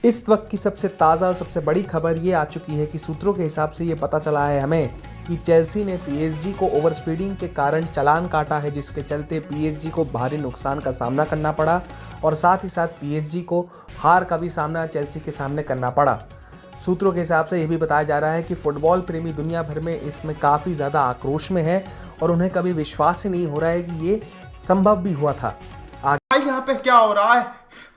इस वक्त की सबसे ताज़ा और सबसे बड़ी खबर ये आ चुकी है कि सूत्रों के हिसाब से ये पता चला है हमें कि चेल्सी ने पीएसजी को ओवर स्पीडिंग के कारण चालान काटा है, जिसके चलते पीएसजी को भारी नुकसान का सामना करना पड़ा और साथ ही साथ पीएसजी को हार का भी सामना चेल्सी के सामने करना पड़ा। सूत्रों के हिसाब से ये भी बताया जा रहा है कि फुटबॉल प्रेमी दुनिया भर में इसमें काफ़ी ज़्यादा आक्रोश में है और उन्हें कभी विश्वास ही नहीं हो रहा है कि ये संभव भी हुआ था। भाई यहाँ पे क्या हो रहा है?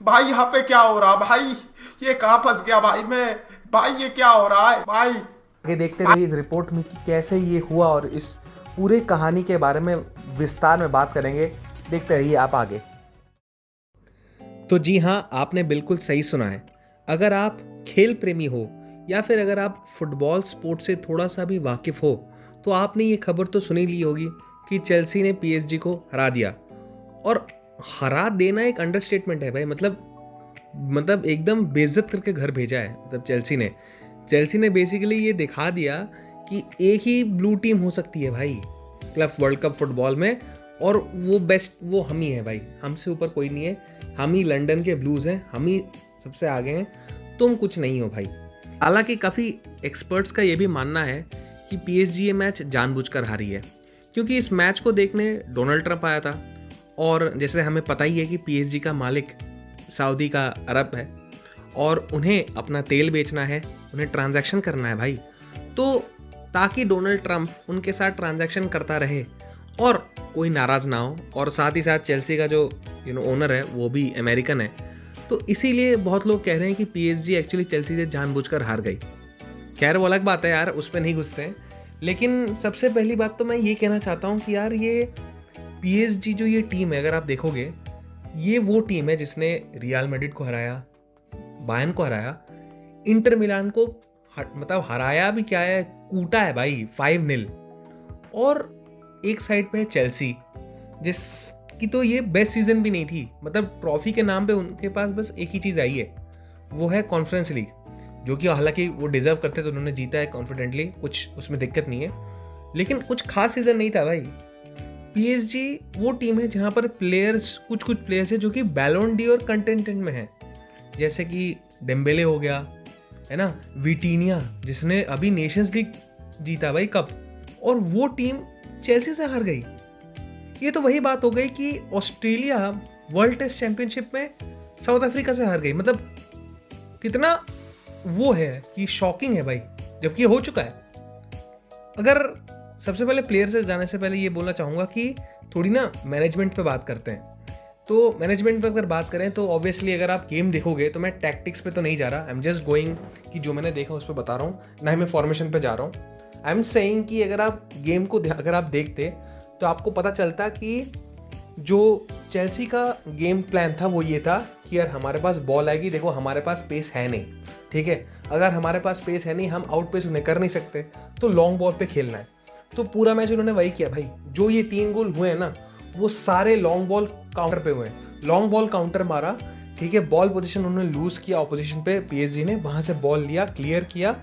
भाई यहाँ पे क्या हो रहा है? भाई ये कहाँ फंस गया भाई मैं? भाई ये क्या हो रहा है भाई? आगे देखते रहिए इस रिपोर्ट में कि कैसे ये हुआ और इस पूरे कहानी के बारे में विस्तार में बात करेंगे। देखते रहिए आप आगे। तो जी हाँ, आपने बिल्कुल सही सुना है। अगर आप खेल प्रेमी हो या फिर अगर आप फुटबॉल स्पोर्ट से थोड़ा सा भी वाकिफ़ हो तो आपने ये खबर तो सुनी ली होगी कि चेल्सी ने पीएसजी को हरा दिया। और हरा देना एक अंडरस्टेटमेंट है भाई। मतलब एकदम बेइज्जत करके घर भेजा है। मतलब चेल्सी ने बेसिकली ये दिखा दिया कि एक ही ब्लू टीम हो सकती है भाई क्लब वर्ल्ड कप फुटबॉल में, और वो बेस्ट वो हम ही है भाई। हमसे ऊपर कोई नहीं है। हम ही लंदन के ब्लूज़ हैं, हम ही सबसे आगे हैं, तुम कुछ नहीं हो भाई। हालांकि काफ़ी एक्सपर्ट्स का ये भी मानना है कि पीएसजी ये मैच जानबूझकर हारी है, क्योंकि इस मैच को देखने डोनाल्ड ट्रंप आया था और जैसे हमें पता ही है कि पीएसजी का मालिक सऊदी का अरब है और उन्हें अपना तेल बेचना है, उन्हें ट्रांजैक्शन करना है भाई। तो ताकि डोनाल्ड ट्रंप उनके साथ ट्रांजैक्शन करता रहे और कोई नाराज़ ना हो, और साथ ही साथ चेल्सी का जो ओनर है वो भी अमेरिकन है, तो इसीलिए बहुत लोग कह रहे हैं कि पीएसजी एक्चुअली चेल्सी से जानबूझकर हार गई। खैर वो अलग बात है यार, उस पर नहीं घुसते हैं। लेकिन सबसे पहली बात तो मैं ये कहना चाहता हूँ कि यार ये पीएसजी जो ये टीम है, अगर आप देखोगे, ये वो टीम है जिसने रियल मैड्रिड को हराया, बायर्न को हराया, इंटर मिलान को मतलब हराया भी क्या है, कूटा है भाई 5-0। और एक साइड पे है चेल्सी जिसकी तो ये बेस्ट सीजन भी नहीं थी। मतलब ट्रॉफी के नाम पे उनके पास बस एक ही चीज़ आई है, वो है कॉन्फ्रेंस लीग, जो कि हालांकि वो डिजर्व करते तो उन्होंने जीता है कॉन्फिडेंटली, कुछ उसमें दिक्कत नहीं है, लेकिन कुछ खास सीजन नहीं था भाई। पीएसजी वो टीम है जहाँ पर कुछ प्लेयर्स है जो कि बैलोन डी और कंटेंटेंट में है, जैसे कि डेम्बेले हो गया है ना, विटीनिया जिसने अभी नेशंस लीग जीता भाई कप, और वो टीम चेल्सी से हार गई। ये तो वही बात हो गई कि ऑस्ट्रेलिया वर्ल्ड टेस्ट चैंपियनशिप में साउथ अफ्रीका से हार गई। मतलब कितना वो है कि शॉकिंग है भाई, जबकि ये हो चुका है। अगर सबसे पहले प्लेयर से जाने से पहले ये बोलना चाहूँगा कि थोड़ी ना मैनेजमेंट पे बात करते हैं। तो मैनेजमेंट पे अगर बात करें तो ऑब्वियसली अगर आप गेम देखोगे, तो मैं टैक्टिक्स पे तो नहीं जा रहा, आई एम जस्ट गोइंग कि जो मैंने देखा उस पर बता रहा हूँ, ना ही मैं फॉर्मेशन पे जा रहा हूँ। आई एम सेइंग कि अगर आप गेम को अगर आप देखते तो आपको पता चलता कि जो चेल्सी का गेम प्लान था वो ये था कि यार हमारे पास बॉल आएगी, देखो हमारे पास पेस है नहीं, ठीक है, अगर हमारे पास पेस है नहीं, हम आउट पेस उन्हें कर नहीं सकते, तो लॉन्ग बॉल पे खेलना है। तो पूरा मैच उन्होंने वही किया भाई। जो ये 3 गोल हुए हैं ना, वो सारे लॉन्ग बॉल काउंटर पे हुए हैं। लॉन्ग बॉल काउंटर मारा, ठीक है, बॉल पोजीशन उन्होंने लूज किया ऑपोजिशन पे, पीएसजी ने वहां से बॉल लिया, क्लियर किया,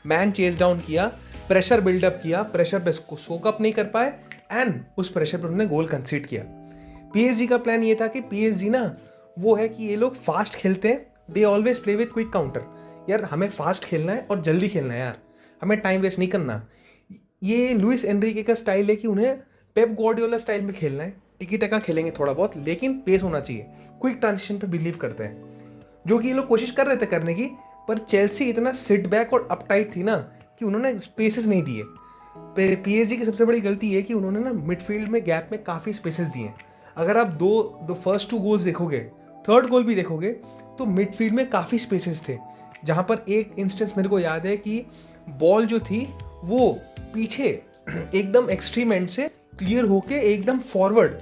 मैन चेज डाउन किया, प्रेशर बिल्डअप किया, प्रेशर पे सोक अप नहीं कर पाए एंड उस प्रेशर पर उन्होंने गोल कंसीड किया। पीएसजी का प्लान ये था कि पीएसजी ना वो है कि ये लोग फास्ट खेलते हैं, they always play with quick counter. यार हमें फास्ट खेलना है और जल्दी खेलना है यार, हमें टाइम वेस्ट नहीं करना। ये लुइस एनरिके का स्टाइल है कि उन्हें पेप गार्डियोला स्टाइल में खेलना है, टिकी टका खेलेंगे थोड़ा बहुत, लेकिन पेस होना चाहिए, क्विक ट्रांजिशन पे बिलीव करते हैं, जो कि ये लोग कोशिश कर रहे थे करने की। पर चेल्सी इतना सिट बैक और अपटाइट थी ना कि उन्होंने स्पेसेस नहीं दिए। पीएसजी की सबसे बड़ी गलती है कि उन्होंने ना मिडफील्ड में गैप में काफ़ी स्पेसेस दिए। अगर आप दो फर्स्ट 2 गोल्स देखोगे, थर्ड गोल भी देखोगे, तो मिडफील्ड में काफ़ी स्पेसेस थे, जहाँ पर एक इंस्टेंस मेरे को याद है कि बॉल जो थी वो पीछे एकदम एक्सट्रीम एंड से क्लियर होके एकदम फॉरवर्ड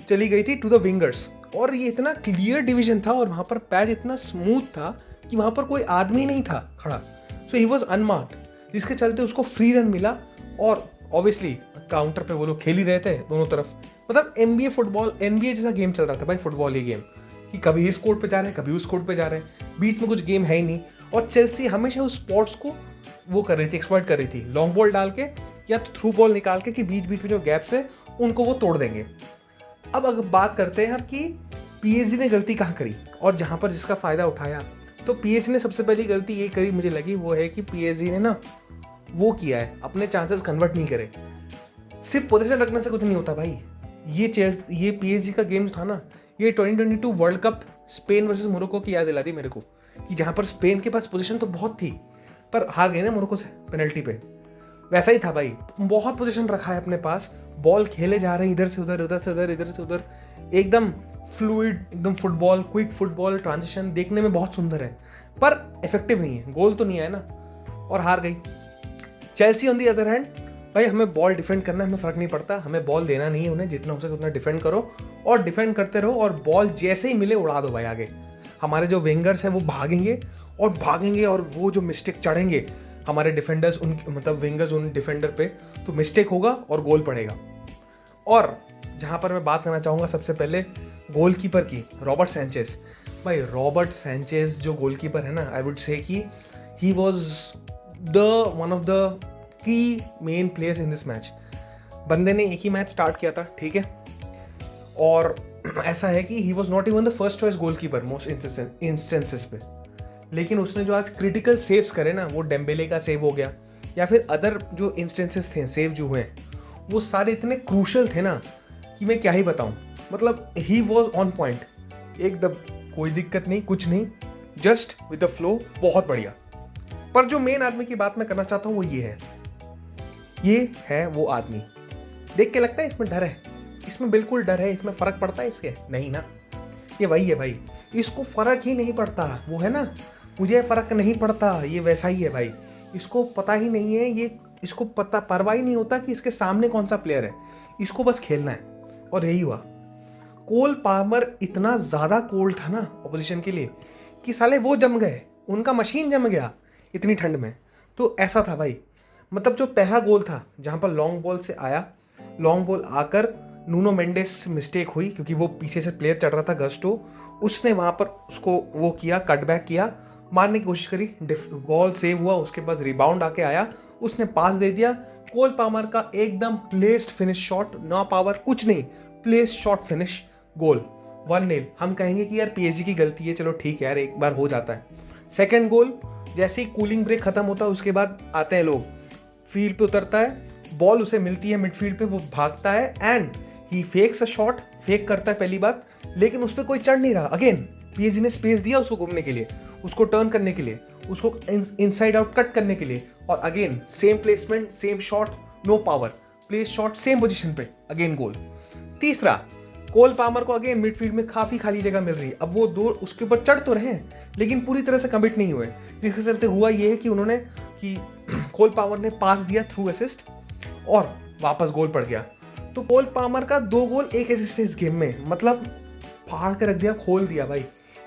चली गई थी टू द विंगर्स, और ये इतना क्लियर डिवीजन था और वहाँ पर पैच इतना स्मूथ था कि वहाँ पर कोई आदमी नहीं था खड़ा, सो ही वॉज अनमार्क्ड, जिसके चलते उसको फ्री रन मिला। और ऑब्वियसली काउंटर पे वो लोग खेल ही रहे थे दोनों तरफ। मतलब एनबीए फुटबॉल, एनबीए जैसा गेम चल रहा था भाई फुटबॉल, ये गेम कि कभी इस कोर्ट पे जा रहे हैं, कभी उस कोर्ट पे जा रहे हैं, बीच में कुछ गेम है ही नहीं। और चेल्सी हमेशा उस स्पॉट्स को वो कर रही थी, एक्सप्लॉइट कर रही थी, लॉन्ग बॉल डाल के या तो थ्रू बॉल निकाल के कि बीच बीच में जो गैप्स है उनको वो तोड़ देंगे। अब अगर बात करते हैं यार कि पीएसजी ने गलती कहाँ करी और जहाँ पर जिसका फ़ायदा उठाया, तो पीएसजी ने सबसे पहली गलती ये करी मुझे लगी, वो है कि पीएसजी ने ना वो किया है, अपने चांसेस कन्वर्ट नहीं करे। सिर्फ पोजीशन रखने से कुछ नहीं होता भाई। ये पीएसजी का गेम था ना, ये 2022 world cup Spain versus Morocco की याद दिलाती मेरे को, कि जहाँ पर स्पेन के पास पोजीशन तो बहुत थी पर हार गए ना मोरक्को से पेनल्टी पे। वैसा ही था भाई, बहुत पोजीशन रखा है अपने पास, बॉल खेले जा रहे हैं इधर से उधर, उधर से उधर, इधर से उधर, एकदम फ्लूइड, एकदम फुटबॉल, क्विक फुटबॉल, ट्रांजिशन देखने में बहुत सुंदर है पर इफेक्टिव नहीं है, गोल तो नहीं आया ना, और हार गई। Chelsea on the other hand, भाई हमें बॉल डिफेंड करना है, हमें फ़र्क नहीं पड़ता, हमें बॉल देना नहीं है उन्हें, जितना हो सके उतना डिफेंड करो और डिफेंड करते रहो और बॉल जैसे ही मिले उड़ा दो भाई आगे। हमारे जो विंगर्स हैं वो भागेंगे और वो जो मिस्टेक चढ़ेंगे हमारे डिफेंडर्स उनके, मतलब विंगर्स उन डिफेंडर पे, तो मिस्टेक होगा और गोल पड़ेगा। और जहाँ पर मैं बात करना चाहूँगा सबसे पहले गोलकीपर की, रॉबर्ट सैंचेज। भाई रॉबर्ट सैंचेज जो गोलकीपर है ना, आई वुड से कि he was one of the key main players in this match. बंदे ने एक ही मैच स्टार्ट किया था, ठीक है, और ऐसा है कि he was not even the first choice goalkeeper most instances पे, लेकिन उसने जो आज क्रिटिकल सेव्स करे ना, वो डेम्बेले का सेव हो गया या फिर अदर जो इंस्टेंसेस थे सेव जो हुए, वो सारे इतने क्रूशल थे ना कि मैं क्या ही बताऊं। मतलब ही वॉज ऑन पॉइंट एकदम, कोई दिक्कत नहीं, कुछ नहीं, जस्ट विद द फ्लो, बहुत बढ़िया। पर जो मेन आदमी की बात मैं करना चाहता हूँ वो ये है वो आदमी। देख के लगता है इसमें डर है, इसमें बिल्कुल डर है, इसमें फ़र्क पड़ता है इसके? नहीं ना, ये वही है भाई, इसको फ़र्क ही नहीं पड़ता। वो है ना, मुझे फ़र्क नहीं पड़ता, ये वैसा ही है भाई, इसको पता ही नहीं है, ये इसको पता परवाह ही नहीं होता कि इसके सामने कौन सा प्लेयर है, इसको बस खेलना है। और यही हुआ। कोल पाल्मर इतना ज़्यादा कोल्ड था ना ऑपोजिशन के लिए कि साले वो जम गए, उनका मशीन जम गया इतनी ठंड में। तो ऐसा था भाई, मतलब जो पहला गोल था जहाँ पर लॉन्ग बॉल से आया, लॉन्ग बॉल आकर नूनो मेंडेस से मिस्टेक हुई क्योंकि वो पीछे से प्लेयर चढ़ रहा था गस्टो, उसने वहाँ पर उसको वो किया, कटबैक किया, मारने की कोशिश करी, बॉल सेव हुआ, उसके बाद रिबाउंड आके आया, उसने पास दे दिया। कोल पाल्मर का एकदम placed finish shot, no power कुछ नहीं, प्लेस्ड शॉट फिनिश, गोल, 1-0। हम कहेंगे कि यार पीएसजी की गलती है, चलो ठीक है यार, एक बार हो जाता है। सेकेंड गोल, जैसे ही कूलिंग ब्रेक खत्म होता है उसके बाद आते हैं लोग, फील्ड पे उतरता है, बॉल उसे मिलती है मिडफील्ड पे, वो भागता है and he fakes a shot, fake करता है पहली बात, लेकिन उस पर कोई चढ़ नहीं रहा। अगेन पीएसजी ने स्पेस दिया उसको घूमने के लिए, उसको टर्न करने के लिए, उसको इनसाइड आउट कट करने के लिए, और again same placement, same shot, no power, place shot same position पे, अगेन गोल। तीसरा, कोल पाल्मर को अगेन मिडफील्ड में काफ़ी खाली जगह मिल रही है, अब वो दो उसके ऊपर चढ़ तो रहे हैं लेकिन पूरी तरह से कमिट नहीं हुए, जिसके चलते हुआ ये है कि उन्होंने कि कोल पाल्मर ने पास दिया थ्रू असिस्ट और वापस गोल पड़ गया। तो कोल पाल्मर का 2 गोल 1 असिस्ट इस गेम में, मतलब फाड़ के रख दिया, खोल दिया भाई।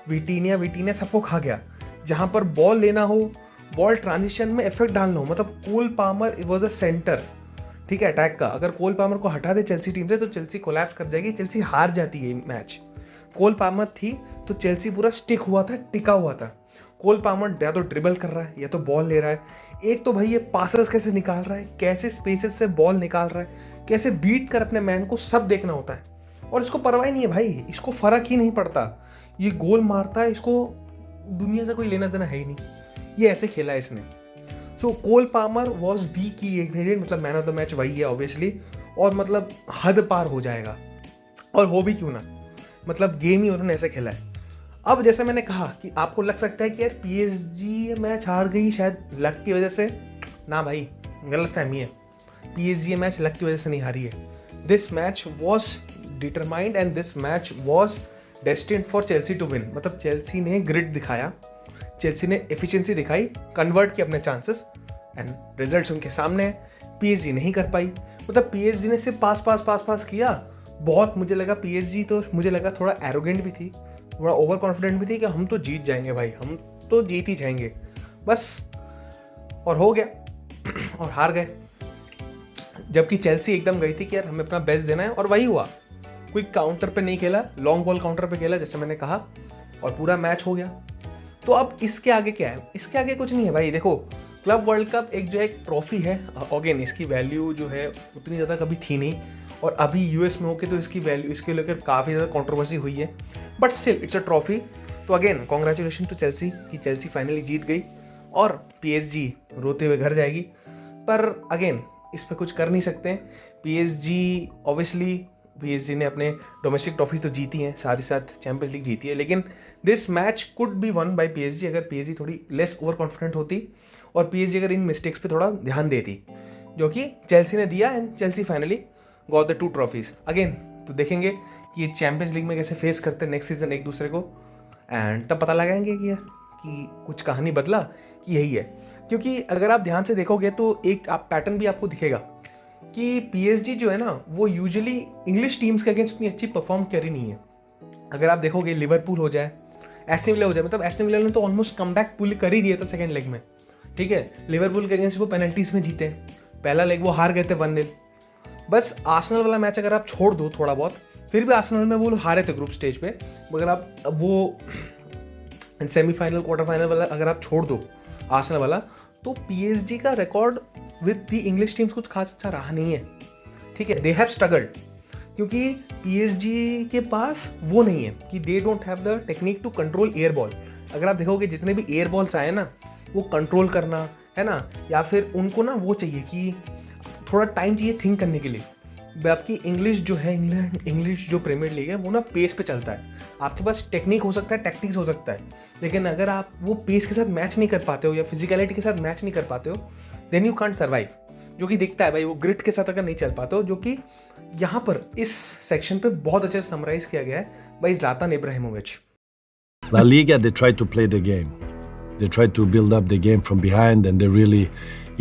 विटीनिया सबको खा गया। जहाँ पर बॉल लेना हो, बॉल ट्रांजिशन में इफेक्ट डालना हो, मतलब कोल पाल्मर वॉज अ सेंटर, ठीक है, अटैक का। अगर कोल पाल्मर को हटा दे चेल्सी टीम से तो चेल्सी कोलैप्स कर जाएगी, चेल्सी हार जाती है मैच। कोल पाल्मर थी तो चेल्सी पूरा स्टिक हुआ था, टिका हुआ था। कोल पाल्मर या तो ड्रिबल कर रहा है या तो बॉल ले रहा है। एक तो भाई ये पासेस कैसे निकाल रहा है, कैसे स्पेसेस से बॉल निकाल रहा है, कैसे बीट कर अपने मैन को, सब देखना होता है। और इसको परवाह नहीं है भाई, इसको फ़र्क ही नहीं पड़ता, ये गोल मारता है, इसको दुनिया से कोई लेना देना है ही नहीं, ये ऐसे खेला है इसने। सो कोल पाल्मर वॉज दी की इंग्रेडिएंट, मतलब मैन ऑफ द मैच वही है ऑब्वियसली, और मतलब हद पार हो जाएगा, और हो भी क्यों ना, मतलब गेम ही उन्होंने ऐसे खेला है। अब जैसे मैंने कहा कि आपको लग सकता है कि यार पीएसजी मैच हार गई शायद लक की वजह से, ना भाई, गलत फहमी है। पीएसजी मैच लक की वजह से नहीं हारी है। This match was determined and this match was destined for Chelsea to win. मतलब चेल्सी ने ग्रिड दिखाया, चेल्सी ने एफिशिएंसी दिखाई, कन्वर्ट किया अपने चांसेस एंड रिजल्ट्स उनके सामने है। पीएसजी नहीं कर पाई, मतलब पीएसजी ने सिर्फ पास किया। बहुत मुझे लगा पीएसजी तो मुझे लगा थोड़ा एरोगेंट भी थी, थोड़ा ओवर कॉन्फिडेंट भी थी कि हम तो जीत जाएंगे भाई, हम तो जीत ही जाएंगे बस, और हो गया और हार गए। जबकि चेल्सी एकदम गई थी कि यार हमें अपना बेस्ट देना है, और वही हुआ। कोई काउंटर पे नहीं खेला, लॉन्ग बॉल काउंटर पे खेला जैसे मैंने कहा, और पूरा मैच हो गया। तो अब इसके आगे क्या है? इसके आगे कुछ नहीं है भाई। देखो, क्लब वर्ल्ड कप एक जो एक ट्रॉफी है, अगेन इसकी वैल्यू जो है उतनी ज़्यादा कभी थी नहीं, और अभी यूएस में होके तो इसकी वैल्यू, इसके लेकर काफ़ी ज़्यादा कंट्रोवर्सी हुई है, but still it's a trophy. तो अगेन कॉन्ग्रेचुलेशन टू चेल्सी कि चेल्सी फाइनली जीत गई और पीएसजी रोते हुए घर जाएगी। पर अगेन इस पर कुछ कर नहीं सकते। पीएसजी ऑब्वियसली पीएसजी ने अपने डोमेस्टिक ट्रॉफीज तो जीती हैं, साथ ही साथ चैंपियंस लीग जीती है, लेकिन this match could be one by PSG अगर पीएसजी थोड़ी लेस ओवर कॉन्फिडेंट होती और पीएसजी अगर इन मिस्टेक्स पे थोड़ा ध्यान देती, जो कि चेल्सी ने दिया and Chelsea finally got the 2 trophies. Again तो देखेंगे कि ये चैंपियंस लीग में कैसे फेस करते हैं नेक्स्ट सीजन एक दूसरे को, एंड तब पता लगाएंगे कि यार कि कुछ कहानी बदला कि यही है। क्योंकि अगर आप ध्यान से देखोगे तो एक आप पैटर्न भी आपको दिखेगा कि पीएसजी जो है ना वो यूजुअली इंग्लिश टीम्स के अगेंस्ट उतनी अच्छी परफॉर्म करी नहीं है। अगर आप देखोगे लिवरपूल हो जाए, एस्टन विला हो जाए, मतलब एस्टन विला ने तो ऑलमोस्ट कमबैक पुल कर ही दिया था सेकंड लेग में, ठीक है। लिवरपूल के अगेंस्ट वो पेनल्टीज में जीते, पहला लेग वो हार गए थे 1-0। बस आर्सेनल वाला मैच अगर आप छोड़ दो थोड़ा बहुत, फिर भी आर्सेनल में वो हारे थे ग्रुप स्टेज पे, मगर आप वो सेमीफाइनल क्वार्टर फाइनल वाला अगर आप छोड़ दो आर्सेनल वाला, तो पीएसजी का record with the English teams कुछ खास अच्छा रहा नहीं है, ठीक है। दे हैव स्ट्रगल्ड क्योंकि पीएसजी के पास वो नहीं है कि they don't have the technique to control air ball. अगर आप देखोगे जितने भी एयर बॉल्स आए ना वो कंट्रोल करना है ना, या फिर उनको ना वो चाहिए कि थोड़ा टाइम चाहिए थिंक करने के लिए। आपकी इंग्लिश जो है इंग्लिश जो प्रीमियर लीग है वो ना पेस पे चलता है। आपके पास टेक्निक हो सकता है, टैक्टिक्स हो सकता है, लेकिन अगर आप वो पेस के साथ मैच नहीं कर पाते हो या फिजिकलिटी के साथ मैच नहीं कर पाते हो, देन यू कांट सर्वाइव। जो कि दिखता है भाई वो ग्रिट के साथ अगर नहीं चल पाते हो, जो कि यहाँ पर इस सेक्शन पे बहुत अच्छे से समराइज किया गया है भाई ज़्लातान Ibrahimovic. La Liga, they try to play the game. They try to build up the game from behind, and they really,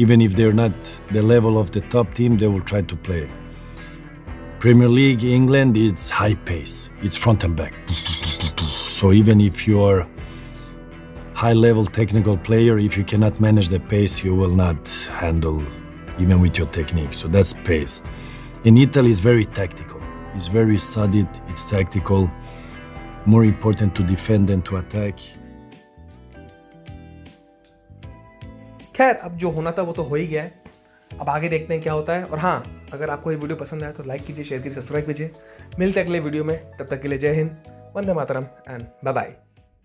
even if they're not the level of the top team, they will try to play. Premier League, England, it's high pace. It's front and back. So even if you're high-level technical player, if you cannot manage the pace, you will not handle even with your technique. So that's pace. In Italy, it's very tactical. It's very studied. It's tactical. More important to defend than to attack. खैर अब जो होना था वो तो हो ही गया है, अब आगे देखते हैं क्या होता है। और हाँ, अगर आपको ये वीडियो पसंद आया तो लाइक कीजिए, शेयर कीजिए, सब्सक्राइब कीजिए। मिलते हैं अगले वीडियो में, तब तक के लिए जय Hind, Vande Mataram and bye bye.